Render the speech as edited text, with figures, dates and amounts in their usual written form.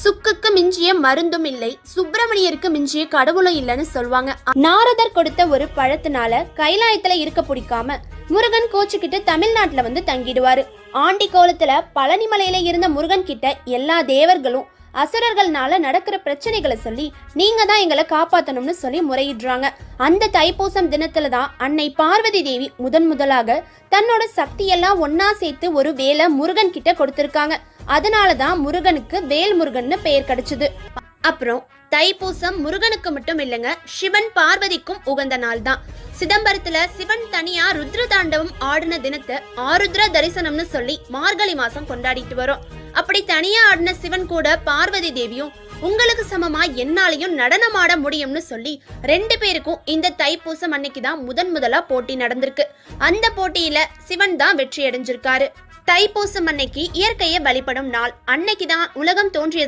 சுக்குக்கு மிஞ்சிய மருந்தும் இல்லை, சுப்பிரமணியருக்கு மிஞ்சிய கடவுளும் இல்லைன்னு சொல்லுவாங்க. நாரதர் கொடுத்த ஒரு பழத்தினால கைலாயத்துல இருக்க பிடிக்காம முருகன் கோச்சுக்கிட்டு தமிழ்நாட்டுல வந்து தங்கிடுவாரு. ஆண்டி கோலத்துல பழனிமலையில இருந்த முருகன் கிட்ட எல்லா தேவர்களும் அசுரர்கள்னால நடக்கிற பிரச்சனைகளை சொல்லி நீங்க தான் எங்களை காப்பாத்தணும்னு சொல்லி முறையிடுறாங்க. அந்த தைப்பூசம் தினத்துல தான் அன்னை பார்வதி தேவி முதலாக தன்னோட சக்தியெல்லாம் ஒன்னா சேர்த்து ஒரு வேலை முருகன் கிட்ட கொடுத்திருக்காங்க. அதனாலதான் முருகனுக்கு வேல் முருகன்னு பெயர் கிடைச்சது. அப்புறம் தைப்பூசம் முருகனுக்கு மட்டும் இல்லைங்க, சிவன் பார்வதிக்கும் உகந்த நாள் தான். சிதம்பரத்துல சிவன் தனியா ருத்ர தாண்டவம் ஆடின தினத்தை ஆருத்ர தரிசனம்னு சொல்லி மார்கழி மாசம் கொண்டாடிட்டு வரோம். அப்படி தனியா ஆடின சிவன் கூட பார்வதி தேவியும் உங்களுக்கு சமமா என்னாலையும் நடனம் ஆட முடியும்னு சொல்லி 2 பேருக்கும் இந்த தைப்பூசம் அன்னைக்கு தான் முதலா போட்டி நடந்திருக்கு. அந்த போட்டியில சிவன் தான் வெற்றி அடைஞ்சிருக்காரு. தைப்பூசம் அன்னைக்கு இயற்கையை வழிபடும் நாள். அன்னைக்கு தான் உலகம் தோன்றியதா